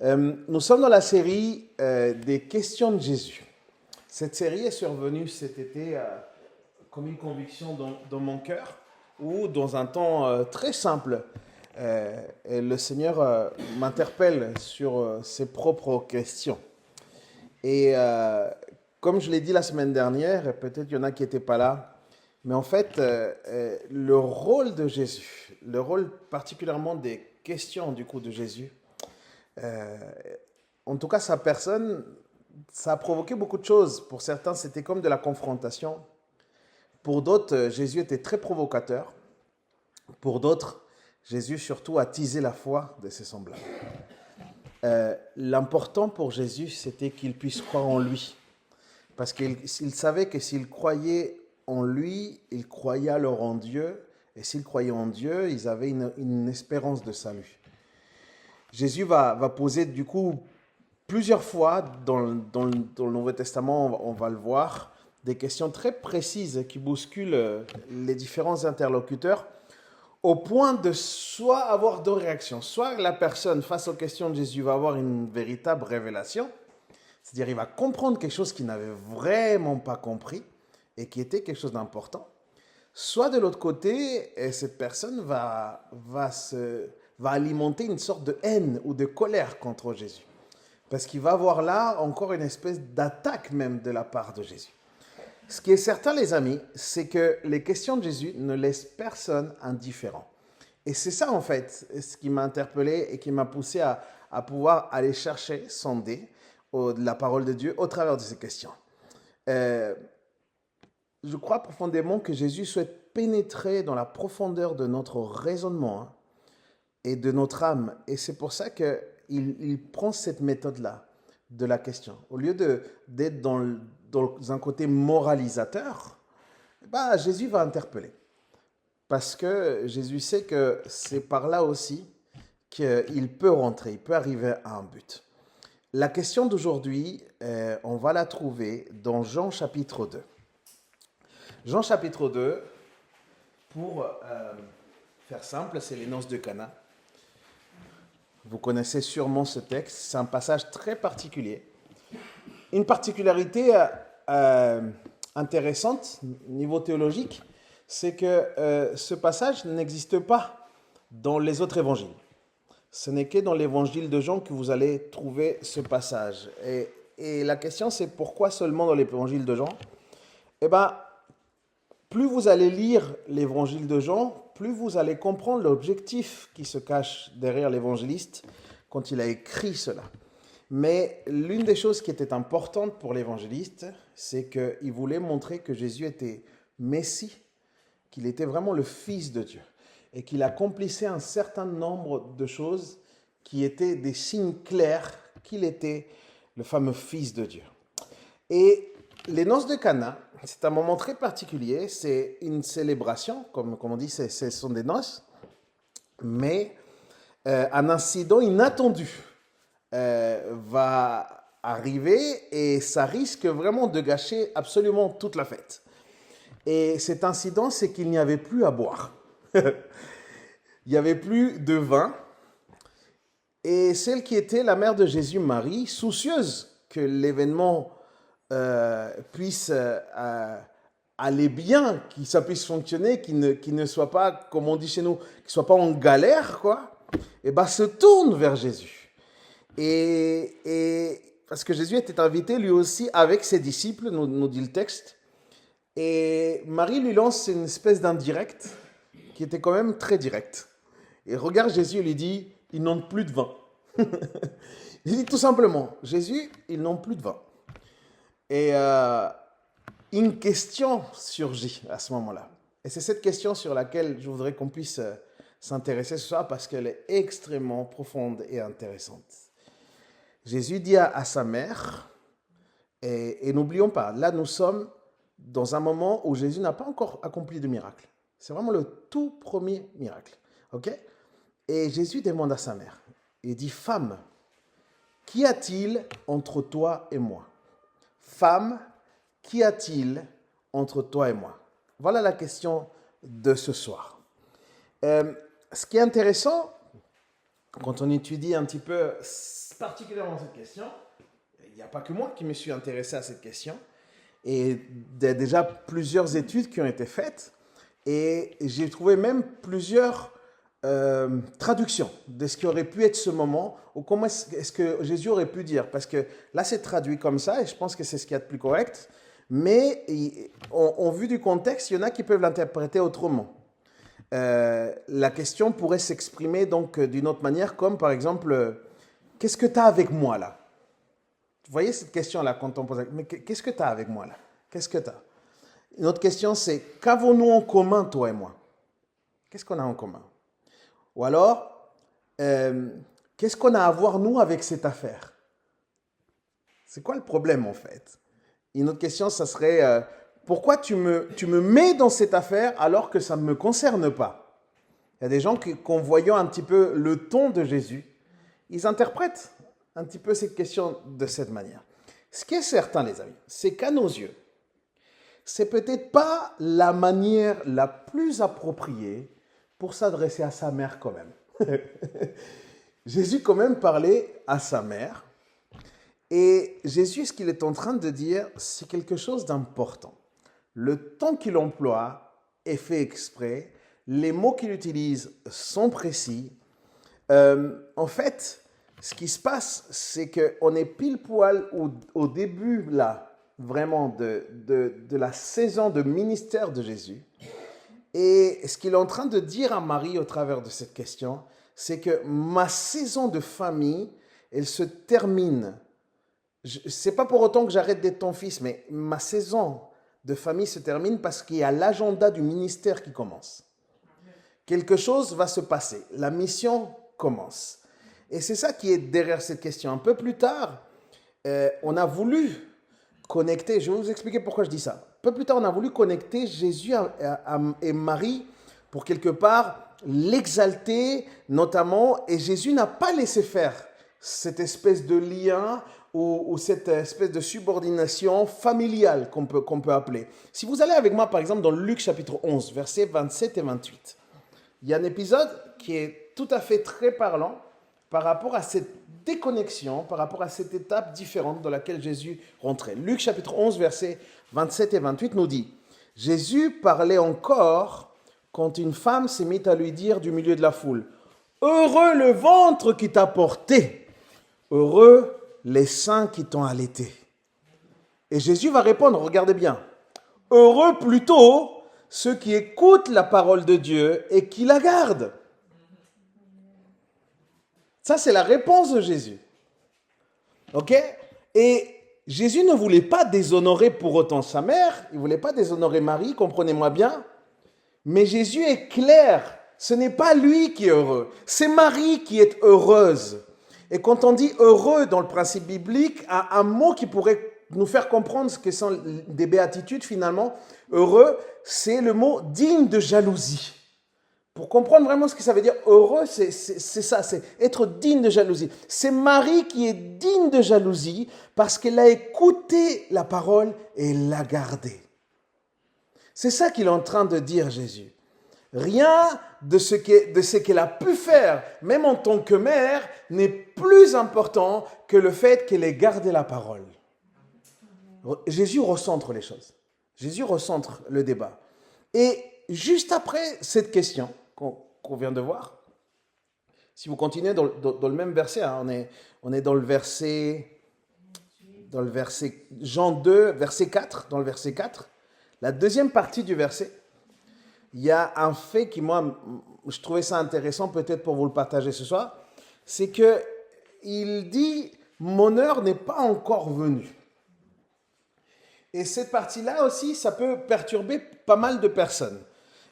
Nous sommes dans la série des questions de Jésus. Cette série est survenue cet été comme une conviction dans mon cœur, où dans un temps très simple, le Seigneur m'interpelle sur ses propres questions. Et comme je l'ai dit la semaine dernière, et peut-être il y en a qui n'étaient pas là, mais en fait, le rôle de Jésus, le rôle particulièrement des questions du coup de Jésus, euh, en tout cas sa personne, ça a provoqué beaucoup de choses. Pour certains, c'était comme de la confrontation. Pour d'autres, Jésus était très provocateur. Pour d'autres, Jésus surtout a teasé la foi de ses semblables. L'important pour Jésus, c'était qu'il puisse croire en lui. Parce qu'il savait que s'il croyait en lui, il croyait alors en Dieu. Et s'il croyait en Dieu, ils avaient une espérance de salut. Jésus va poser du coup plusieurs fois dans le Nouveau Testament, on va le voir, des questions très précises qui bousculent les différents interlocuteurs au point de soit avoir deux réactions. Soit la personne face aux questions de Jésus va avoir une véritable révélation, c'est-à-dire il va comprendre quelque chose qu'il n'avait vraiment pas compris et qui était quelque chose d'important. Soit de l'autre côté, cette personne va alimenter une sorte de haine ou de colère contre Jésus. Parce qu'il va avoir là encore une espèce d'attaque même de la part de Jésus. Ce qui est certain, les amis, c'est que les questions de Jésus ne laissent personne indifférent. Et c'est ça, en fait, ce qui m'a interpellé et qui m'a poussé à pouvoir aller chercher, sonder la parole de Dieu au travers de ces questions. Je crois profondément que Jésus souhaite pénétrer dans la profondeur de notre raisonnement et de notre âme. Et c'est pour ça qu'il prend cette méthode-là de la question. Au lieu d'être dans un côté moralisateur, Jésus va interpeller. Parce que Jésus sait que c'est par là aussi qu'il peut rentrer, il peut arriver à un but. La question d'aujourd'hui, on va la trouver dans Jean chapitre 2. Jean chapitre 2, pour faire simple, c'est les noces de Cana. Vous connaissez sûrement ce texte, c'est un passage très particulier. Une particularité intéressante, niveau théologique, c'est que ce passage n'existe pas dans les autres évangiles. Ce n'est que dans l'évangile de Jean que vous allez trouver ce passage. Et la question, c'est pourquoi seulement dans l'évangile de Jean ? Plus vous allez lire l'évangile de Jean, plus vous allez comprendre l'objectif qui se cache derrière l'évangéliste quand il a écrit cela. Mais l'une des choses qui était importante pour l'évangéliste, c'est qu'il voulait montrer que Jésus était Messie, qu'il était vraiment le Fils de Dieu et qu'il accomplissait un certain nombre de choses qui étaient des signes clairs qu'il était le fameux Fils de Dieu. Et les noces de Cana, c'est un moment très particulier, c'est une célébration, comme on dit, ce sont des noces, mais un incident inattendu va arriver et ça risque vraiment de gâcher absolument toute la fête. Et cet incident, c'est qu'il n'y avait plus à boire. Il n'y avait plus de vin. Et celle qui était la mère de Jésus, Marie, soucieuse que l'événement puisse aller bien, que ça puisse fonctionner, qu'il ne soit pas, comme on dit chez nous, qu'il ne soit pas en galère, quoi, et se tourne vers Jésus. Et parce que Jésus était invité lui aussi avec ses disciples, nous dit le texte, et Marie lui lance une espèce d'indirect qui était quand même très direct. Et regarde Jésus et lui dit, ils n'ont plus de vin. Il dit tout simplement, Jésus, ils n'ont plus de vin. Et une question surgit à ce moment-là. Et c'est cette question sur laquelle je voudrais qu'on puisse s'intéresser ce soir parce qu'elle est extrêmement profonde et intéressante. Jésus dit à sa mère, et n'oublions pas, là nous sommes dans un moment où Jésus n'a pas encore accompli de miracle. C'est vraiment le tout premier miracle. Ok ? Et Jésus demande à sa mère, il dit, femme, qu'y a-t-il entre toi et moi ? Femme, qu'y a-t-il entre toi et moi ? Voilà la question de ce soir. Ce qui est intéressant, quand on étudie un petit peu particulièrement cette question. Il n'y a pas que moi qui me suis intéressé à cette question. Et il y a déjà plusieurs études qui ont été faites. Et j'ai trouvé même plusieurs traductions de ce qui aurait pu être ce moment, ou comment est-ce que Jésus aurait pu dire. Parce que là, c'est traduit comme ça, et je pense que c'est ce qu'il y a de plus correct. Mais en vue du contexte, il y en a qui peuvent l'interpréter autrement. La question pourrait s'exprimer donc d'une autre manière, comme par exemple, qu'est-ce que tu as avec moi là? Vous voyez cette question-là quand on pose, mais qu'est-ce que tu as avec moi là? Qu'est-ce que tu as? Une autre question, c'est qu'avons-nous en commun, toi et moi? Qu'est-ce qu'on a en commun? Ou alors, qu'est-ce qu'on a à voir, nous, avec cette affaire? C'est quoi le problème, en fait? Une autre question, ça serait, pourquoi tu me mets dans cette affaire alors que ça ne me concerne pas? Il y a des gens qui, en voyant un petit peu le ton de Jésus, ils interprètent un petit peu cette question de cette manière. Ce qui est certain, les amis, c'est qu'à nos yeux, c'est peut-être pas la manière la plus appropriée pour s'adresser à sa mère quand même. Jésus quand même parlait à sa mère. Et Jésus, ce qu'il est en train de dire, c'est quelque chose d'important. Le temps qu'il emploie est fait exprès. Les mots qu'il utilise sont précis. En fait, ce qui se passe, c'est qu'on est pile poil au début, là, vraiment de la saison de ministère de Jésus. Et ce qu'il est en train de dire à Marie au travers de cette question, c'est que ma saison de famille, elle se termine. Ce n'est pas pour autant que j'arrête d'être ton fils, mais ma saison de famille se termine parce qu'il y a l'agenda du ministère qui commence. Quelque chose va se passer. La mission commence. Et c'est ça qui est derrière cette question. Un peu plus tard, on a voulu connecter, je vais vous expliquer pourquoi je dis ça. Un peu plus tard, on a voulu connecter Jésus et Marie pour quelque part l'exalter notamment. Et Jésus n'a pas laissé faire cette espèce de lien ou cette espèce de subordination familiale qu'on peut appeler. Si vous allez avec moi, par exemple, dans Luc chapitre 11, versets 27 et 28, il y a un épisode qui est tout à fait très parlant par rapport à cette déconnexion, par rapport à cette étape différente dans laquelle Jésus rentrait. Luc chapitre 11, versets 27 et 28 nous dit « Jésus parlait encore quand une femme s'est mise à lui dire du milieu de la foule « Heureux le ventre qui t'a porté, heureux les seins qui t'ont allaité. » Et Jésus va répondre, regardez bien, « Heureux plutôt ceux qui écoutent la parole de Dieu et qui la gardent. » Ça, c'est la réponse de Jésus. OK? Et Jésus ne voulait pas déshonorer pour autant sa mère, il ne voulait pas déshonorer Marie, comprenez-moi bien. Mais Jésus est clair, ce n'est pas lui qui est heureux, c'est Marie qui est heureuse. Et quand on dit heureux dans le principe biblique, un mot qui pourrait nous faire comprendre ce que sont des béatitudes finalement, heureux, c'est le mot digne de jalousie. Pour comprendre vraiment ce que ça veut dire, heureux, c'est ça, c'est être digne de jalousie. C'est Marie qui est digne de jalousie parce qu'elle a écouté la parole et l'a gardée. C'est ça qu'il est en train de dire Jésus. Rien de ce qu'elle a pu faire, même en tant que mère, n'est plus important que le fait qu'elle ait gardé la parole. Jésus recentre les choses. Jésus recentre le débat. Et juste après cette question qu'on vient de voir, si vous continuez dans le même verset, hein, on est dans le verset Jean 2, verset 4, dans le verset 4, la deuxième partie du verset, il y a un fait qui, moi, je trouvais ça intéressant, peut-être pour vous le partager ce soir, c'est qu'il dit « Mon heure n'est pas encore venue ». Et cette partie-là aussi, ça peut perturber pas mal de personnes.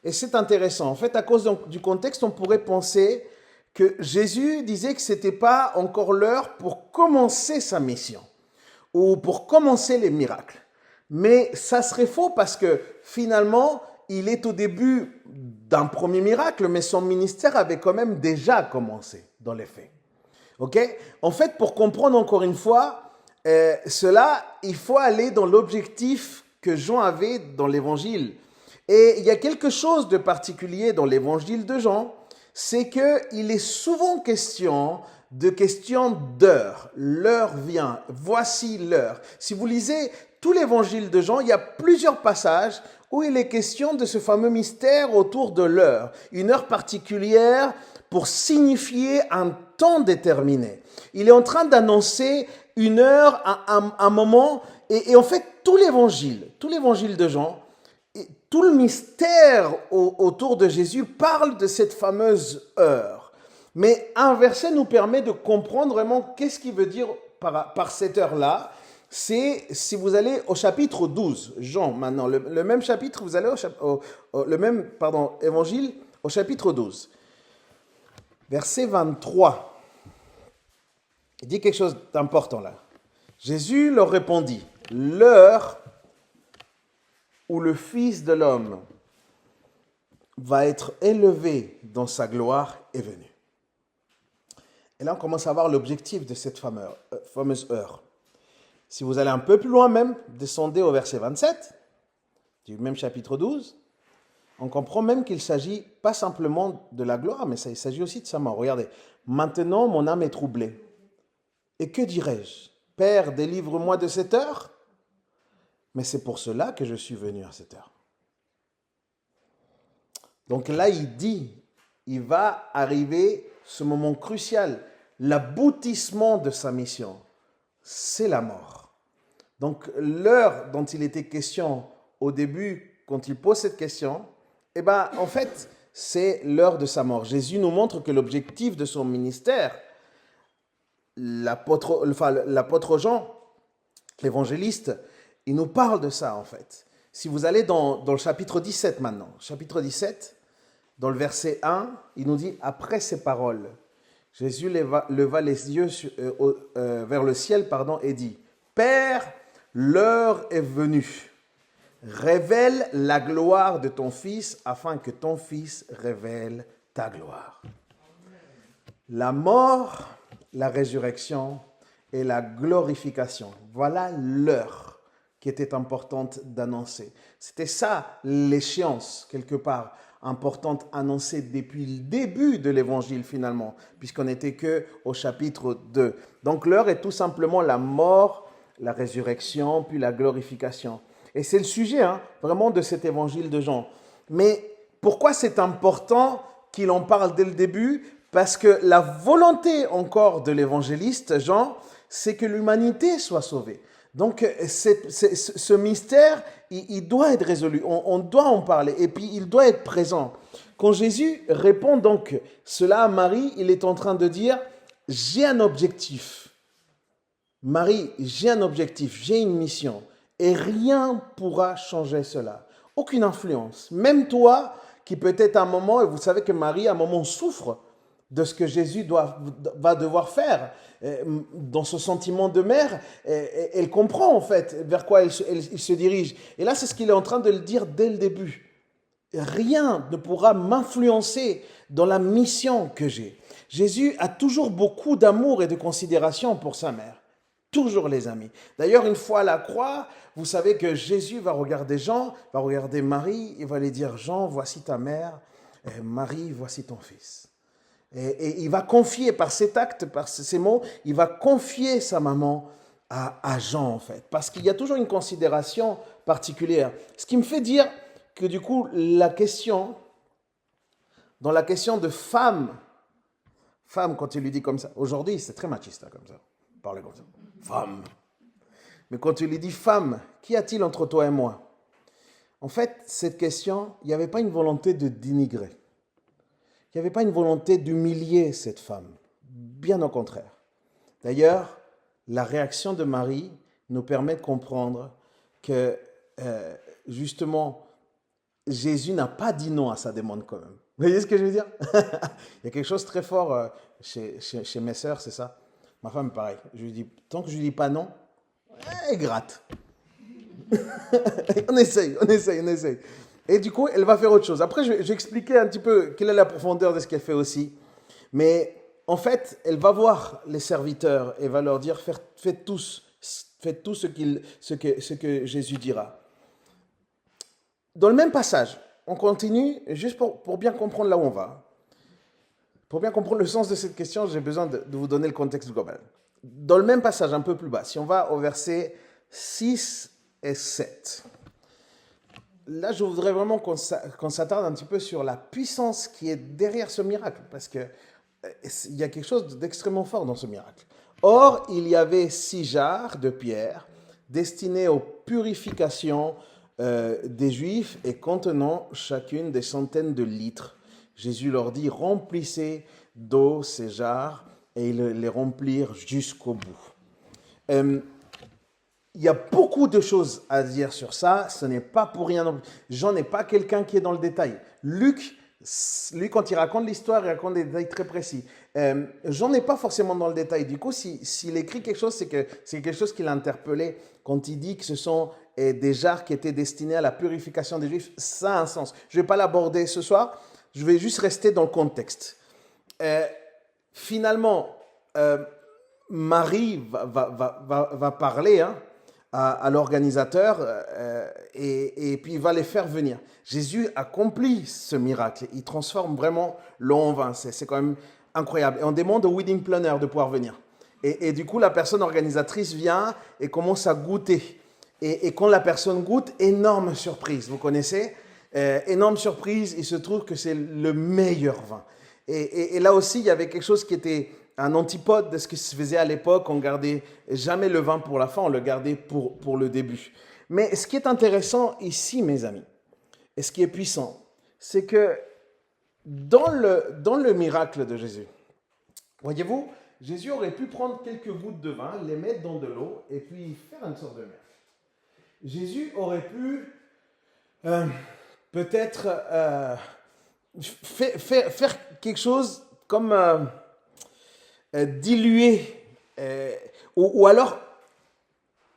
Et c'est intéressant. En fait, à cause du contexte, on pourrait penser que Jésus disait que ce n'était pas encore l'heure pour commencer sa mission ou pour commencer les miracles. Mais ça serait faux parce que finalement, il est au début d'un premier miracle, mais son ministère avait quand même déjà commencé dans les faits. Ok ? En fait, pour comprendre encore une fois, cela, il faut aller dans l'objectif que Jean avait dans l'évangile. Et il y a quelque chose de particulier dans l'évangile de Jean, c'est qu'il est souvent question de questions d'heure. L'heure vient. Voici l'heure. Si vous lisez tout l'évangile de Jean, il y a plusieurs passages où il est question de ce fameux mystère autour de l'heure. Une heure particulière pour signifier un temps déterminé. Il est en train d'annoncer une heure, un moment, et en fait, tout l'évangile de Jean, et tout le mystère autour de Jésus parle de cette fameuse heure. Mais un verset nous permet de comprendre vraiment qu'est-ce qu'il veut dire par cette heure-là. C'est, si vous allez au chapitre 12, Jean maintenant, le même chapitre, vous allez évangile au chapitre 12, verset 23. Il dit quelque chose d'important là. Jésus leur répondit, l'heure où le Fils de l'homme va être élevé dans sa gloire est venue. Et là, on commence à voir l'objectif de cette fameuse heure. Si vous allez un peu plus loin même, descendez au verset 27 du même chapitre 12, on comprend même qu'il s'agit pas simplement de la gloire, mais il s'agit aussi de sa mort. Regardez, maintenant mon âme est troublée. Et que dirais-je? Père, délivre-moi de cette heure. Mais c'est pour cela que je suis venu à cette heure. Donc là, il va arriver ce moment crucial, l'aboutissement de sa mission, c'est la mort. Donc l'heure dont il était question au début, quand il pose cette question, en fait, c'est l'heure de sa mort. Jésus nous montre que l'objectif de son ministère, l'apôtre Jean, l'évangéliste, il nous parle de ça en fait. Si vous allez dans le chapitre 17 maintenant, chapitre 17, dans le verset 1, il nous dit, après ces paroles, Jésus leva les yeux vers le ciel et dit, Père, l'heure est venue. Révèle la gloire de ton Fils afin que ton Fils révèle ta gloire. La mort, la résurrection et la glorification. Voilà l'heure qui était importante d'annoncer. C'était ça l'échéance, quelque part, importante annoncée depuis le début de l'évangile finalement, puisqu'on n'était qu'au chapitre 2. Donc l'heure est tout simplement la mort, la résurrection, puis la glorification. Et c'est le sujet vraiment de cet évangile de Jean. Mais pourquoi c'est important qu'il en parle dès le début? Parce que la volonté encore de l'évangéliste Jean, c'est que l'humanité soit sauvée. Donc ce mystère, il doit être résolu, on doit en parler et puis il doit être présent. Quand Jésus répond donc cela à Marie, il est en train de dire, j'ai un objectif. Marie, j'ai un objectif, j'ai une mission et rien ne pourra changer cela. Aucune influence. Même toi qui peut-être à un moment, et vous savez que Marie à un moment souffre de ce que Jésus va devoir faire. Dans ce sentiment de mère, elle comprend en fait vers quoi il se dirige. Et là, c'est ce qu'il est en train de le dire dès le début. Rien ne pourra m'influencer dans la mission que j'ai. Jésus a toujours beaucoup d'amour et de considération pour sa mère. Toujours les amis. D'ailleurs, une fois à la croix, vous savez que Jésus va regarder Jean, va regarder Marie, il va lui dire, Jean, voici ta mère, et Marie, voici ton fils. Et il va confier par cet acte, par ces mots, il va confier sa maman à Jean en fait. Parce qu'il y a toujours une considération particulière. Ce qui me fait dire que du coup, dans la question de femme, quand il lui dit comme ça, aujourd'hui c'est très machiste comme ça, parler comme ça, femme. Mais quand il lui dit femme, qu'y a-t-il entre toi et moi? En fait, cette question, il n'y avait pas une volonté de dénigrer. Il n'y avait pas une volonté d'humilier cette femme, bien au contraire. D'ailleurs, la réaction de Marie nous permet de comprendre que, justement, Jésus n'a pas dit non à sa demande quand même. Vous voyez ce que je veux dire? Il y a quelque chose de très fort chez mes sœurs, c'est ça. Ma femme, pareil. Je lui dis, tant que je ne lui dis pas non, elle gratte. on essaye. Et du coup, elle va faire autre chose. Après, je vais expliquer un petit peu quelle est la profondeur de ce qu'elle fait aussi. Mais en fait, elle va voir les serviteurs et va leur dire, faites tout ce que Jésus dira. Dans le même passage, on continue, juste pour bien comprendre là où on va. Pour bien comprendre le sens de cette question, j'ai besoin de vous donner le contexte global. Dans le même passage, un peu plus bas, si on va au verset 6 et 7, là, je voudrais vraiment qu'on s'attarde un petit peu sur la puissance qui est derrière ce miracle, parce qu'il y a quelque chose d'extrêmement fort dans ce miracle. Or, il y avait 6 jarres de pierre destinées aux purifications des Juifs et contenant chacune des centaines de litres. Jésus leur dit, remplissez d'eau ces jarres, et ils les remplirent jusqu'au bout. Il y a beaucoup de choses à dire sur ça, ce n'est pas pour rien non plus. Jean n'est pas quelqu'un qui est dans le détail. Luc, lui, quand il raconte l'histoire, il raconte des détails très précis. Jean n'est pas forcément dans le détail. Du coup, s'il écrit quelque chose, c'est que c'est quelque chose qui l'a interpellé quand il dit que ce sont des jarres qui étaient destinées à la purification des Juifs. Ça a un sens. Je ne vais pas l'aborder ce soir, je vais juste rester dans le contexte. Finalement, Marie va parler à l'organisateur et puis il va les faire venir. Jésus accomplit ce miracle. Il transforme vraiment l'eau en vin. C'est quand même incroyable. Et on demande au wedding planner de pouvoir venir. Et du coup, la personne organisatrice vient et commence à goûter. Et quand la personne goûte, énorme surprise. Vous connaissez ? Énorme surprise, il se trouve que c'est le meilleur vin. Et là aussi, il y avait quelque chose qui était un antipode de ce qui se faisait à l'époque. On gardait jamais le vin pour la fin, on le gardait pour le début. Mais ce qui est intéressant ici, mes amis, et ce qui est puissant, c'est que dans le miracle de Jésus, voyez-vous, Jésus aurait pu prendre quelques gouttes de vin, les mettre dans de l'eau et puis faire une sorte de merde. Jésus aurait pu peut-être faire quelque chose comme diluer, ou alors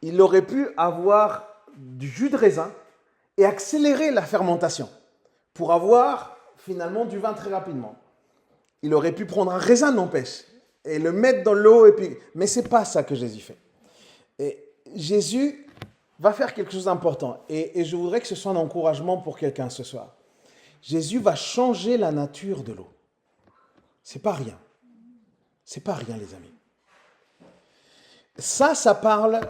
il aurait pu avoir du jus de raisin et accélérer la fermentation pour avoir finalement du vin très rapidement. Il aurait pu prendre un raisin, n'empêche, et le mettre dans l'eau, mais ce n'est pas ça que Jésus fait. Et Jésus va faire quelque chose d'important, et je voudrais que ce soit un encouragement pour quelqu'un ce soir. Jésus va changer la nature de l'eau. C'est pas rien. C'est pas rien, les amis. Ça parle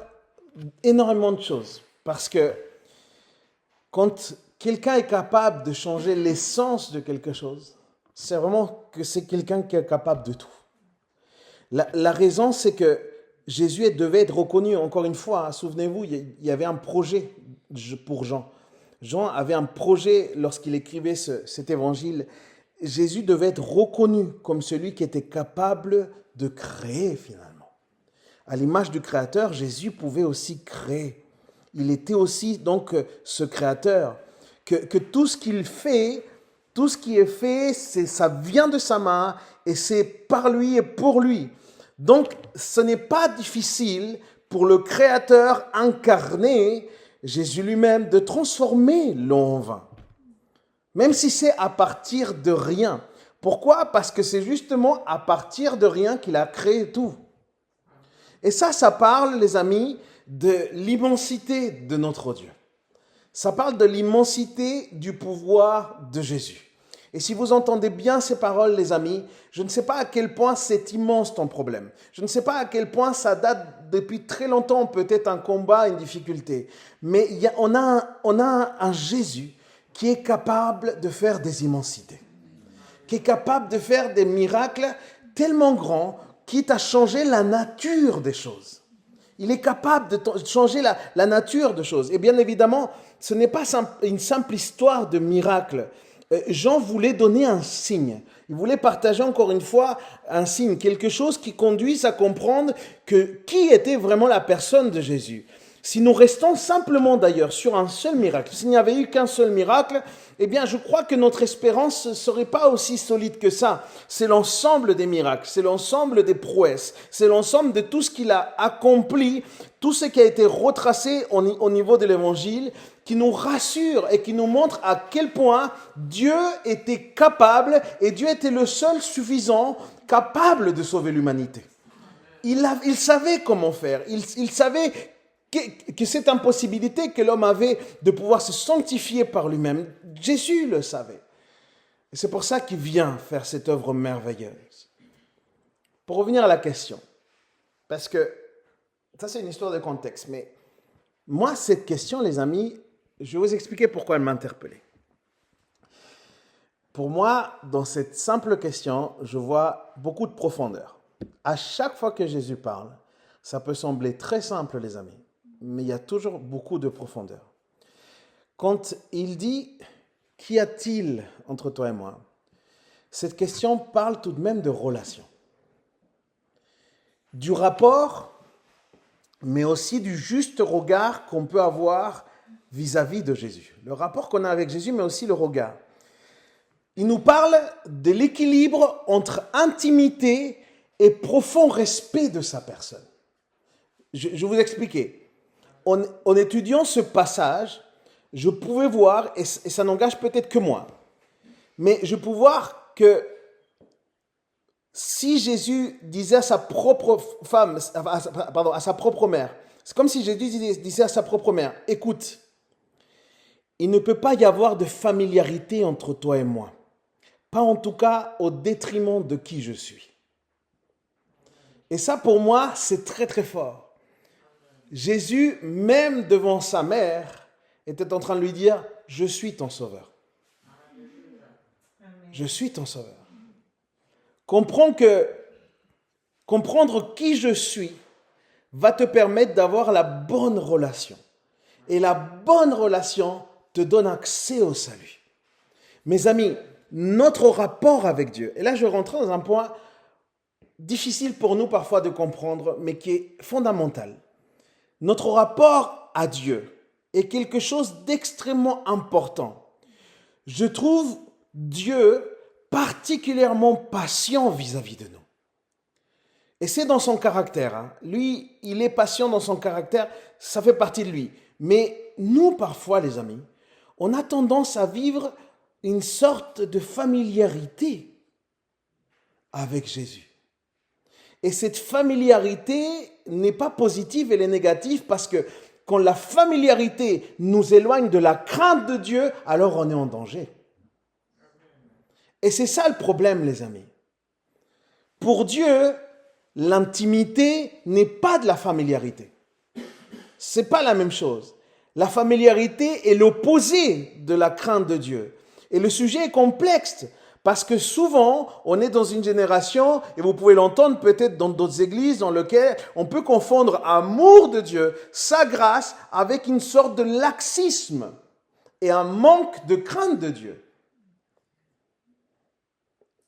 énormément de choses, parce que quand quelqu'un est capable de changer l'essence de quelque chose, c'est vraiment que c'est quelqu'un qui est capable de tout. La raison, c'est que Jésus devait être reconnu, encore une fois, souvenez-vous, il y avait un projet pour Jean. Jean avait un projet lorsqu'il écrivait cet évangile. Jésus devait être reconnu comme celui qui était capable de créer finalement. À l'image du Créateur, Jésus pouvait aussi créer. Il était aussi donc ce Créateur. Que tout ce qu'il fait, tout ce qui est fait, ça vient de sa main et c'est par lui et pour lui. Donc, ce n'est pas difficile pour le Créateur incarné, Jésus lui-même, de transformer l'eau en vin. Même si c'est à partir de rien. Pourquoi ? Parce que c'est justement à partir de rien qu'il a créé tout. Et ça parle, les amis, de l'immensité de notre Dieu. Ça parle de l'immensité du pouvoir de Jésus. Et si vous entendez bien ces paroles, les amis, je ne sais pas à quel point c'est immense ton problème. Je ne sais pas à quel point ça date depuis très longtemps, peut-être un combat, une difficulté. Mais on a un Jésus qui est capable de faire des immensités, qui est capable de faire des miracles tellement grands, quitte à changer la nature des choses. Il est capable de changer la nature des choses. Et bien évidemment, ce n'est pas une simple histoire de miracle. Jean voulait donner un signe. Il voulait partager encore une fois un signe, quelque chose qui conduise à comprendre qui était vraiment la personne de Jésus. Si nous restons simplement d'ailleurs sur un seul miracle, s'il n'y avait eu qu'un seul miracle, eh bien je crois que notre espérance ne serait pas aussi solide que ça. C'est l'ensemble des miracles, c'est l'ensemble des prouesses, c'est l'ensemble de tout ce qu'il a accompli, tout ce qui a été retracé au niveau de l'évangile, qui nous rassure et qui nous montre à quel point Dieu était capable et Dieu était le seul suffisant capable de sauver l'humanité. Il savait comment faire, il savait que cette impossibilité que l'homme avait de pouvoir se sanctifier par lui-même, Jésus le savait. Et c'est pour ça qu'il vient faire cette œuvre merveilleuse. Pour revenir à la question, parce que ça c'est une histoire de contexte, mais moi cette question, les amis, je vais vous expliquer pourquoi elle m'a interpellé. Pour moi, dans cette simple question, je vois beaucoup de profondeur. À chaque fois que Jésus parle, ça peut sembler très simple, les amis, mais il y a toujours beaucoup de profondeur. Quand il dit « Qu'y a-t-il entre toi et moi ?» cette question parle tout de même de relation. Du rapport, mais aussi du juste regard qu'on peut avoir vis-à-vis de Jésus. Le rapport qu'on a avec Jésus, mais aussi le regard. Il nous parle de l'équilibre entre intimité et profond respect de sa personne. Je vais vous expliquer. En étudiant ce passage, je pouvais voir, et ça n'engage peut-être que moi, mais je pouvais voir que si Jésus disait à sa propre femme, à sa propre mère, c'est comme si Jésus disait à sa propre mère, écoute, il ne peut pas y avoir de familiarité entre toi et moi. Pas en tout cas au détriment de qui je suis. Et ça pour moi, c'est très très fort. Jésus, même devant sa mère, était en train de lui dire, je suis ton sauveur. Je suis ton sauveur. Comprends que comprendre qui je suis va te permettre d'avoir la bonne relation. Et la bonne relation te donne accès au salut. Mes amis, notre rapport avec Dieu, et là je rentre dans un point difficile pour nous parfois de comprendre, mais qui est fondamental. Notre rapport à Dieu est quelque chose d'extrêmement important. Je trouve Dieu particulièrement patient vis-à-vis de nous. Et c'est dans son caractère. Hein. Lui, il est patient dans son caractère, ça fait partie de lui. Mais nous, parfois, les amis, on a tendance à vivre une sorte de familiarité avec Jésus. Et cette familiarité n'est pas positive, elle est négative parce que quand la familiarité nous éloigne de la crainte de Dieu, alors on est en danger. Et c'est ça le problème, les amis. Pour Dieu, l'intimité n'est pas de la familiarité. C'est pas la même chose. La familiarité est l'opposé de la crainte de Dieu. Et le sujet est complexe parce que souvent, on est dans une génération, et vous pouvez l'entendre peut-être dans d'autres églises, dans lesquelles on peut confondre amour de Dieu, sa grâce, avec une sorte de laxisme et un manque de crainte de Dieu.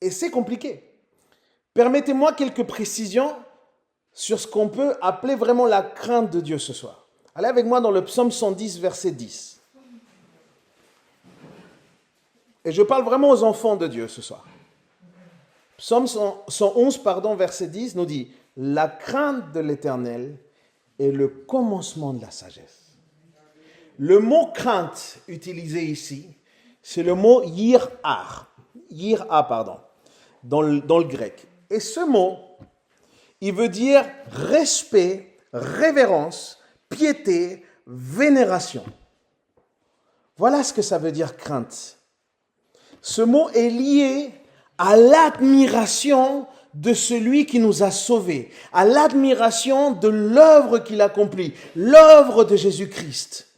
Et c'est compliqué. Permettez-moi quelques précisions sur ce qu'on peut appeler vraiment la crainte de Dieu ce soir. Allez avec moi dans le psaume 110, verset 10. Et je parle vraiment aux enfants de Dieu ce soir. Psaume 111, verset 10 nous dit « La crainte de l'Éternel est le commencement de la sagesse. » Le mot « crainte » utilisé ici, c'est le mot « yir'a », dans le grec. Et ce mot, il veut dire respect, révérence, piété, vénération. Voilà ce que ça veut dire crainte. Ce mot est lié à l'admiration de celui qui nous a sauvés, à l'admiration de l'œuvre qu'il accomplit, l'œuvre de Jésus-Christ.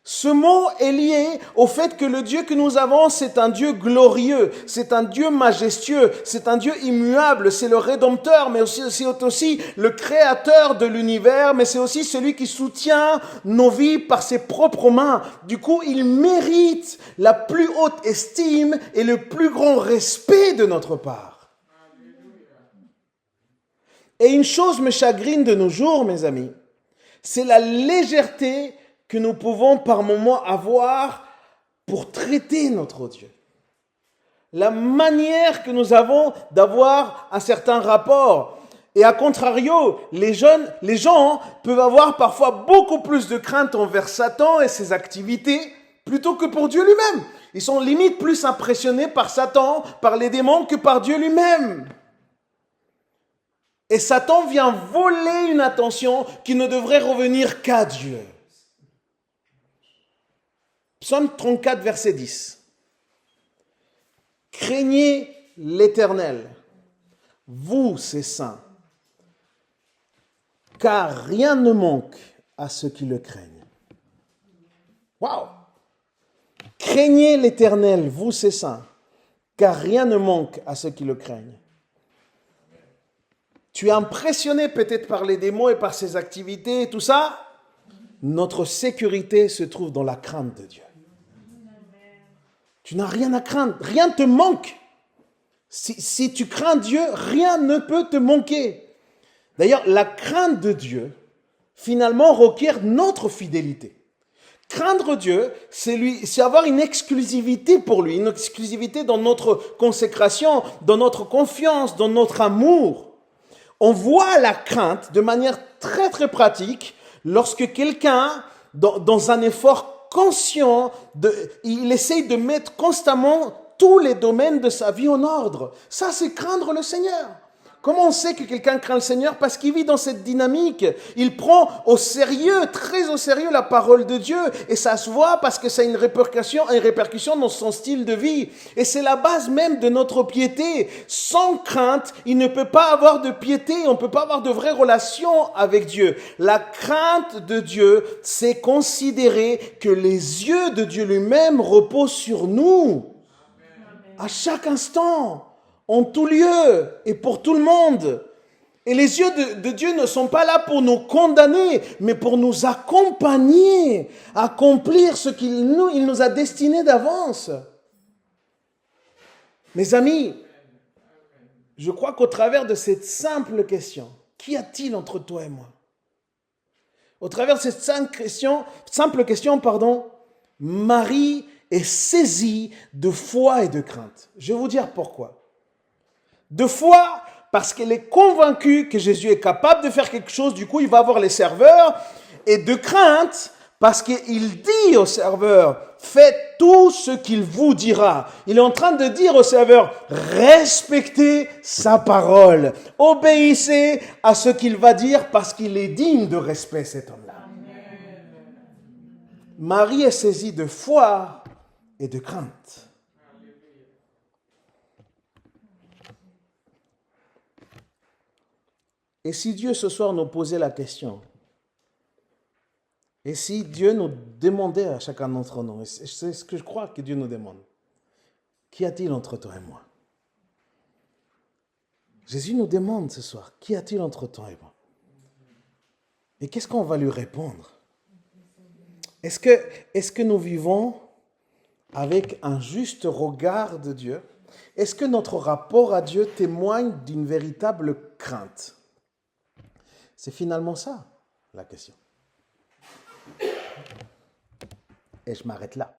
Ce mot est lié au fait que le Dieu que nous avons, c'est un Dieu glorieux, c'est un Dieu majestueux, c'est un Dieu immuable, c'est le Rédempteur, mais c'est aussi le Créateur de l'univers, mais c'est aussi celui qui soutient nos vies par ses propres mains. Du coup, il mérite la plus haute estime et le plus grand respect de notre part. Et une chose me chagrine de nos jours, mes amis, c'est la légèreté que nous pouvons par moments avoir pour traiter notre Dieu. La manière que nous avons d'avoir un certain rapport. Et à contrario, les gens peuvent avoir parfois beaucoup plus de crainte envers Satan et ses activités plutôt que pour Dieu lui-même. Ils sont limite plus impressionnés par Satan, par les démons que par Dieu lui-même. Et Satan vient voler une attention qui ne devrait revenir qu'à Dieu. Psaume 34, verset 10. Craignez l'Éternel, vous, ces saints, car rien ne manque à ceux qui le craignent. Waouh! Craignez l'Éternel, vous, ces saints, car rien ne manque à ceux qui le craignent. Tu es impressionné peut-être par les démons et par ses activités et tout ça. Notre sécurité se trouve dans la crainte de Dieu. Tu n'as rien à craindre, rien ne te manque. Si tu crains Dieu, rien ne peut te manquer. D'ailleurs, la crainte de Dieu, finalement, requiert notre fidélité. Craindre Dieu, c'est avoir une exclusivité pour lui, une exclusivité dans notre consécration, dans notre confiance, dans notre amour. On voit la crainte de manière très très pratique lorsque quelqu'un, dans un effort conscient, il essaye de mettre constamment tous les domaines de sa vie en ordre. Ça, c'est craindre le Seigneur. Comment on sait que quelqu'un craint le Seigneur? Parce qu'il vit dans cette dynamique. Il prend au sérieux, très au sérieux la parole de Dieu. Et ça se voit parce que ça a une répercussion dans son style de vie. Et c'est la base même de notre piété. Sans crainte, il ne peut pas avoir de piété. On ne peut pas avoir de vraie relation avec Dieu. La crainte de Dieu, c'est considérer que les yeux de Dieu lui-même reposent sur nous. À chaque instant. En tout lieu et pour tout le monde. Et les yeux de Dieu ne sont pas là pour nous condamner, mais pour nous accompagner, accomplir ce qu'il nous a destiné d'avance. Mes amis, je crois qu'au travers de cette simple question, qu'y a-t-il entre toi et moi? Au travers de cette simple question, Marie est saisie de foi et de crainte. Je vais vous dire pourquoi. De foi, parce qu'elle est convaincue que Jésus est capable de faire quelque chose, du coup il va avoir les serveurs. Et de crainte, parce qu'il dit aux serveurs, faites tout ce qu'il vous dira. Il est en train de dire aux serveurs, respectez sa parole. Obéissez à ce qu'il va dire, parce qu'il est digne de respect, cet homme-là. Amen. Marie est saisie de foi et de crainte. Et si Dieu ce soir nous posait la question, et si Dieu nous demandait à chacun d'entre nous, et c'est ce que je crois que Dieu nous demande, qu'y a-t-il entre toi et moi? Jésus nous demande ce soir, qu'y a-t-il entre toi et moi? Et qu'est-ce qu'on va lui répondre? Est-ce que nous vivons avec un juste regard de Dieu? Est-ce que notre rapport à Dieu témoigne d'une véritable crainte? C'est finalement ça, la question. Et je m'arrête là.